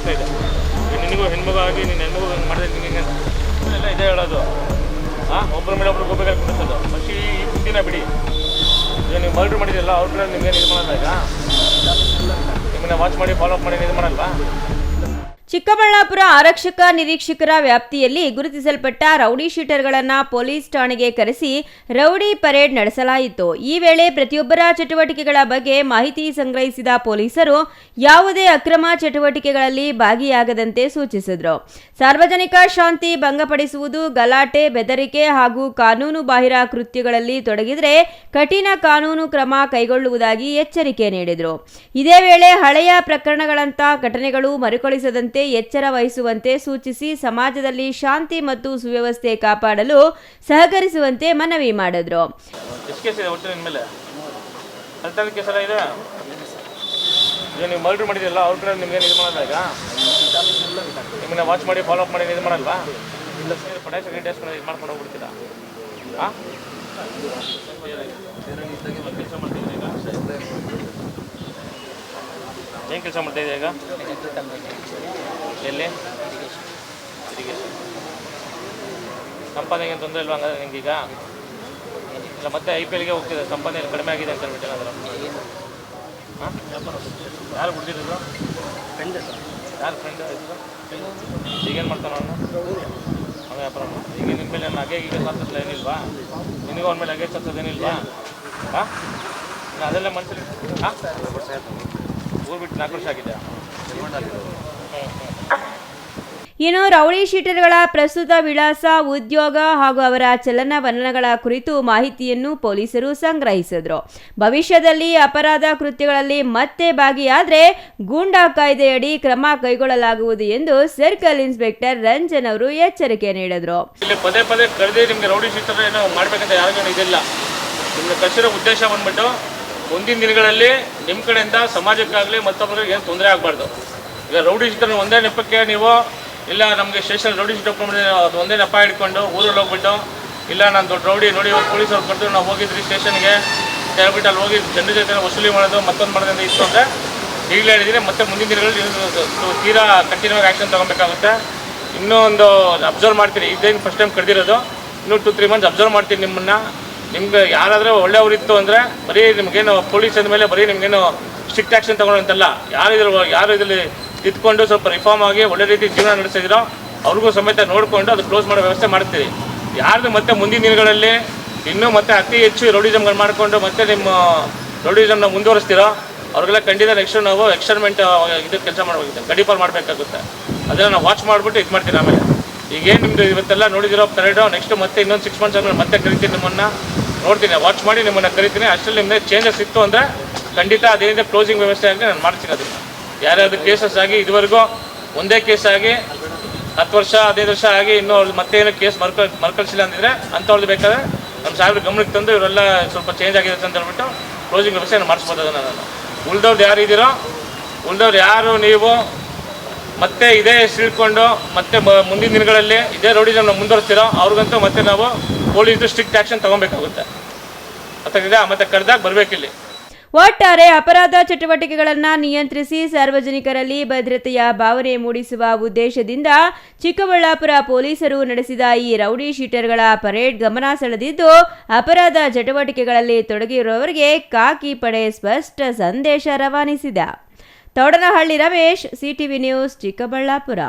ಆಗ್ತಾ ಇದೆ. ನಿನಗೂ ಹೆಣ್ಮಗು ಆಗಿ ನೀನು ಹೆಣ್ಮಗು ಹಂಗೆ ಮಾಡಿದ್ರೆ ನಿನಗೆ ಎಲ್ಲ ಇದೇ ಹೇಳೋದು. ಒಬ್ಬರ ಮೇಲೆ ಒಬ್ರು ಗೋಬೇಕಾಗಿ ಕುಡಿಸೋದು. ಫಸ್ಟ್ ಈ ಬುದ್ಧಿನ ಬಿಡಿ. ಈಗ ನೀವು ಮರ್ಡ್ರ್ ಮಾಡಿದಿಲ್ಲ ಅವ್ರ ಕಡೆ ನಿಮ್ಗೇನು ಇದು ಮಾಡಲ್ಲ. ಈಗ ನಿಮ್ಮನ್ನ ವಾಚ್ ಮಾಡಿ ಫಾಲೋ ಅಪ್ ಮಾಡಿ ಇದು ಮಾಡಲ್ವಾ? ಚಿಕ್ಕಬಳ್ಳಾಪುರ ಆರಕ್ಷಕ ನಿರೀಕ್ಷಕರ ವ್ಯಾಪ್ತಿಯಲ್ಲಿ ಗುರುತಿಸಲ್ಪಟ್ಟ ರೌಡಿ ಶೀಟರ್ಗಳನ್ನು ಪೊಲೀಸ್ ಠಾಣೆಗೆ ಕರೆಸಿ ರೌಡಿ ಪರೇಡ್ ನಡೆಸಲಾಯಿತು. ಈ ವೇಳೆ ಪ್ರತಿಯೊಬ್ಬರ ಚಟುವಟಿಕೆಗಳ ಬಗ್ಗೆ ಮಾಹಿತಿ ಸಂಗ್ರಹಿಸಿದ ಪೊಲೀಸರು ಯಾವುದೇ ಅಕ್ರಮ ಚಟುವಟಿಕೆಗಳಲ್ಲಿ ಭಾಗಿಯಾಗದಂತೆ ಸೂಚಿಸಿದರು. ಸಾರ್ವಜನಿಕ ಶಾಂತಿ ಭಂಗಪಡಿಸುವುದು, ಗಲಾಟೆ, ಬೆದರಿಕೆ ಹಾಗೂ ಕಾನೂನು ಬಾಹಿರ ಕೃತ್ಯಗಳಲ್ಲಿ ತೊಡಗಿದರೆ ಕಠಿಣ ಕಾನೂನು ಕ್ರಮ ಕೈಗೊಳ್ಳುವುದಾಗಿ ಎಚ್ಚರಿಕೆ ನೀಡಿದರು. ಇದೇ ವೇಳೆ ಹಳೆಯ ಪ್ರಕರಣಗಳಂಥ ಘಟನೆಗಳು ಮರುಕಳಿಸದಂತೆ ಎಚ್ಚರ ವಹಿಸುವಂತೆ ಸೂಚಿಸಿ ಸಮಾಜದಲ್ಲಿ ಶಾಂತಿ ಮತ್ತು ಸುವ್ಯವಸ್ಥೆ ಕಾಪಾಡಲು ಸಹಕರಿಸುವಂತೆ ಮನವಿ ಮಾಡಿದ್ರು. ನೀವು ಮರ್ಡರ್ ಮಾಡಿದಿಲ್ಲ ಅವ್ರ ಕಡೆ ನಿಮ್ಗೇನು ಇದು ಮಾಡಲ್ಲ. ಈಗ ನಿಮ್ಮನ್ನ ವಾಚ್ ಮಾಡಿ ಫಾಲೋ ಅಪ್ ಮಾಡಿ ಇದು ಮಾಡಲ್ವಾ? ಪಟಾಕಿ ಟೆಸ್ಟ್ ಮಾಡಿ ಇದು ಮಾಡ್ಕೊಂಡು ಹೋಗ್ಬಿಡ್ತೀರಾ? ಕೆಲಸ ಮಾಡ್ತಿದ್ದೀರಿ ಈಗ? ಏನು ಕೆಲಸ ಮಾಡ್ತಾಯಿದ್ದೀವಿ ಈಗ? ಎಲ್ಲಿ ಇರಿಗೇಷನ್ ಸಂಪಾದನೆಗೆ ತೊಂದರೆ ಇಲ್ವಾ ಹಂಗಾದ್ರೆ ನಿಮ್ಗೆ? ಈಗ ಇಲ್ಲ ಮತ್ತೆ IPLಗೆ ಹೋಗ್ತಿದೆ, ಸಂಪಾದನೆ ಕಡಿಮೆ ಆಗಿದೆ ಅಂತ ಹೇಳ್ಬಿಟ್ಟು ಏನಾದರೂ? ಯಾರು ಬಿಡ್ತಿರೋದು? ಫ್ರೆಂಡ್. ಯಾರು ಫ್ರೆಂಡ್ ಆಯಿತು? ಈಗೇನು ಮಾಡ್ತಾನೆ ಅವನು? ಅವನ ವ್ಯಾಪಾರ. ಈಗ ನಿಮ್ಮ ಮೇಲೆ ಹಾಗೆ ಈಗ ಸಾರ್ಥಲ್ಲ ಏನಿಲ್ವಾ? ನಿನಗೂ ಅವನ ಮೇಲೆ ಹಾಗೆ ಸತ್ತದೇನಿಲ್ವಾ? ಅದೆಲ್ಲ ಮನಸ್ಸಲ್ಲಿ ಊರು ಬಿಟ್ಟು 4 ವರ್ಷ ಆಗಿದೆ. ಇನ್ನು ರೌಡಿ ಶೀಟರ್ಗಳ ಪ್ರಸ್ತುತ ವಿಳಾಸ, ಉದ್ಯೋಗ ಹಾಗೂ ಅವರ ಚಲನವಲನಗಳ ಕುರಿತು ಮಾಹಿತಿಯನ್ನು ಪೊಲೀಸರು ಸಂಗ್ರಹಿಸಿದ್ರು. ಭವಿಷ್ಯದಲ್ಲಿ ಅಪರಾಧ ಕೃತ್ಯಗಳಲ್ಲಿ ಮತ್ತೆ ಭಾಗಿಯಾದರೆ ಗೂಂಡಾ ಕಾಯ್ದೆಯಡಿ ಕ್ರಮ ಕೈಗೊಳ್ಳಲಾಗುವುದು ಎಂದು ಸರ್ಕಲ್ ಇನ್ಸ್ಪೆಕ್ಟರ್ ರಂಜನ್ ಅವರು ಎಚ್ಚರಿಕೆ ನೀಡಿದರು. ಪದೇ ಪದೇ ಕರೆದೇ ನಿಮಗೆ ರೌಡಿ ಶೀಟರ್ ಏನೋ ಮಾಡಬೇಕಂತ ಯಾರಿಗೂ ಇದಿಲ್ಲ. ನಿಮಗೆ ಕಳಿಸಿರೋ ಉದ್ದೇಶ ಬಂದ್ಬಿಟ್ಟು ಮುಂದಿನ ದಿನಗಳಲ್ಲಿ ನಿಮ್ಮ ಕಡೆಯಿಂದ ಸಮಾಜಕ್ಕಾಗಲಿ ಮತ್ತೊಬ್ಬರಿಗೆ ಏನು ತೊಂದರೆ ಆಗಬಾರ್ದು. ಈಗ ರೌಡಿ ಶೀಟರ್ ಒಂದೇ ನೆಪಕ್ಕೆ ನೀವು ಇಲ್ಲ ನಮಗೆ ಸ್ಟೇಷನ್ ರೌಡಿ ಶೀಟ್ ಅದು ಒಂದೇ ನೆಪ ಹಿಡ್ಕೊಂಡು ಊರಲ್ಲಿ ಹೋಗ್ಬಿಟ್ಟು ಇಲ್ಲ ನಾನು ದೊಡ್ಡ ರೌಡಿ ನೋಡಿ ಪೊಲೀಸವ್ರು ಕರೆದು ನಾವು ಹೋಗಿದ್ರಿ ಸ್ಟೇಷನ್ಗೆ ಹೇಳ್ಬಿಟ್ಟು ಅಲ್ಲಿ ಹೋಗಿ ಜನರ ಜೊತೆ ವಸೂಲಿ ಮಾಡೋದು ಮತ್ತೊಂದು ಮಾಡೋದ್ರಿಂದ ಇತ್ತು ಅಂದರೆ ಈಗಲೇ ಹೇಳಿದ್ದೀನಿ. ಮತ್ತು ಮುಂದಿನ ದಿನಗಳಲ್ಲಿ ತೀರಾ ಕಂಟಿನ್ಯೂ ಆ್ಯಕ್ಷನ್ ತೊಗೊಬೇಕಾಗುತ್ತೆ. ಇನ್ನೂ ಒಂದು ಅಬ್ಸರ್ವ್ ಮಾಡ್ತೀರಿ. ಇದೇನು ಫಸ್ಟ್ ಟೈಮ್ ಕರೆದಿರೋದು, ಇನ್ನೂ 2-3 ಮಂತ್ಸ್ ಅಬ್ಸರ್ವ್ ಮಾಡ್ತೀನಿ ನಿಮ್ಮನ್ನು. ನಿಮ್ಗೆ ಯಾರಾದರೂ ಒಳ್ಳೆಯವರಿತ್ತು ಅಂದರೆ ಬರೀ ನಿಮಗೇನು ಪೊಲೀಸ್ ಅಂದಮೇಲೆ ಬರೀ ನಿಮಗೇನು ಸ್ಟ್ರಿಕ್ಟ್ ಆ್ಯಕ್ಷನ್ ತೊಗೊಳ್ಳೋಂತಲ್ಲ. ಯಾರು ಇದರಲ್ಲಿ ಇದ್ಕೊಂಡು ಸ್ವಲ್ಪ ರಿಫಾರ್ಮ್ ಆಗಿ ಒಳ್ಳೆ ರೀತಿ ಜೀವನ ನಡೆಸಿದಿರೋ ಅವ್ರಿಗೂ ಸಮೇತ ನೋಡಿಕೊಂಡು ಅದು ಕ್ಲೋಸ್ ಮಾಡೋ ವ್ಯವಸ್ಥೆ ಮಾಡ್ತೀವಿ. ಯಾರ್ದು ಮತ್ತೆ ಮುಂದಿನ ದಿನಗಳಲ್ಲಿ ಇನ್ನೂ ಮತ್ತೆ ಅತಿ ಹೆಚ್ಚು ರೌಡಿಸಮ್ಗಳು ಮಾಡಿಕೊಂಡು ಮತ್ತೆ ನಿಮ್ಮ ರೌಡಿಸಮ್ನ ಮುಂದುವರಿಸ್ತೀರೋ ಅವ್ರಿಗೆಲ್ಲ ಖಂಡಿತ ನೆಕ್ಸ್ಟ್ ನಾವು ಎಕ್ಸ್ಟರ್ಮೆಂಟ್ ಇದು ಕೆಲಸ ಮಾಡಬೇಕಾಗುತ್ತೆ, ಗಡೀಪಾರು ಮಾಡಬೇಕಾಗುತ್ತೆ. ಅದನ್ನು ನಾವು ವಾಚ್ ಮಾಡಿಬಿಟ್ಟು ಇದು ಮಾಡ್ತೀನಿ. ಆಮೇಲೆ ಈಗೇನು ನಿಮ್ಮದು ಇವತ್ತೆಲ್ಲ ನೋಡಿದಿರೋ ಪರೇಡು ನೆಕ್ಸ್ಟ್ ಮತ್ತೆ ಇನ್ನೊಂದು 6 ಮಂತ್ಸ್ ಆದಮೇಲೆ ಮತ್ತೆ ಕರಿತೀನಿ, ನಿಮ್ಮನ್ನು ನೋಡ್ತೀನಿ, ವಾಚ್ ಮಾಡಿ ನಿಮ್ಮನ್ನು ಕರಿತೀನಿ. ಅಷ್ಟರಲ್ಲಿ ನಿಮ್ಮದೇ ಚೇಂಜಸ್ ಇತ್ತು ಅಂದರೆ ಖಂಡಿತ ಅದೇನಿದೆ ಕ್ಲೋಸಿಂಗ್ ವ್ಯವಸ್ಥೆ ಆಗಲಿ ನಾನು ಮಾಡ್ತೀನಿ. ಅದನ್ನು ಯಾರ್ಯಾವುದು ಕೇಸಸ್ ಆಗಿ ಇದುವರೆಗೂ ಒಂದೇ ಕೇಸ್ ಆಗಿ 10 ವರ್ಷ 15 ವರ್ಷ ಆಗಿ ಇನ್ನೂ ಅವ್ರು ಮತ್ತೆ ಏನೋ ಕೇಸ್ ಮರುಕಳಿಸಿಲ್ಲ ಅಂದಿದ್ರೆ ಅಂಥವ್ರದ್ದು ಬೇಕಾದ್ರೆ ನಮ್ಮ ಸಾಹೇಬ್ರ ಗಮನಕ್ಕೆ ತಂದು ಇವರೆಲ್ಲ ಸ್ವಲ್ಪ ಚೇಂಜ್ ಆಗಿದೆ ಅಂತ ಹೇಳ್ಬಿಟ್ಟು ಕ್ಲೋಸಿಂಗ್ ವ್ಯವಸ್ಥೆ ಮಾಡಿಸ್ಬೋದು. ಅದನ್ನು ನಾನು ಉಳ್ದವ್ರು ಯಾರು ಇದ್ದೀರೋ ಉಳ್ದವ್ರು ಯಾರು ನೀವು ಮತ್ತೆ ಇದೇ ಸಿಳ್ಕೊಂಡು ಮತ್ತೆ ಮುಂದಿನ ದಿನಗಳಲ್ಲಿ ಇದೇ ರೌಡಿಸಮ್ನ ಮುಂದುವರಿಸ್ತೀರೋ ಅವ್ರಿಗಂತೂ ಮತ್ತೆ ನಾವು ಪೊಲೀಸರು ಸ್ಟ್ರಿಕ್ಟ್ ಆ್ಯಕ್ಷನ್ ತೊಗೊಬೇಕಾಗುತ್ತೆ. ಅಥವಾ ಮತ್ತೆ ಕರೆದಾಗ ಬರಬೇಕಿಲ್ಲಿ. ಒಟ್ಟಾರೆ ಅಪರಾಧ ಚಟುವಟಿಕೆಗಳನ್ನು ನಿಯಂತ್ರಿಸಿ ಸಾರ್ವಜನಿಕರಲ್ಲಿ ಭದ್ರತೆಯ ಭಾವನೆ ಮೂಡಿಸುವ ಉದ್ದೇಶದಿಂದ ಚಿಕ್ಕಬಳ್ಳಾಪುರ ಪೊಲೀಸರು ನಡೆಸಿದ ಈ ರೌಡಿ ಶೀಟರ್ಗಳ ಪರೇಡ್ ಗಮನ ಸೆಳೆದಿದ್ದು, ಅಪರಾಧ ಚಟುವಟಿಕೆಗಳಲ್ಲಿ ತೊಡಗಿರುವವರಿಗೆ ಖಾಕಿ ಪಡೆ ಸ್ಪಷ್ಟ ಸಂದೇಶ ರವಾನಿಸಿದೆ. Thoudanahalli Ramesh, CTV news, Chikkaballapur.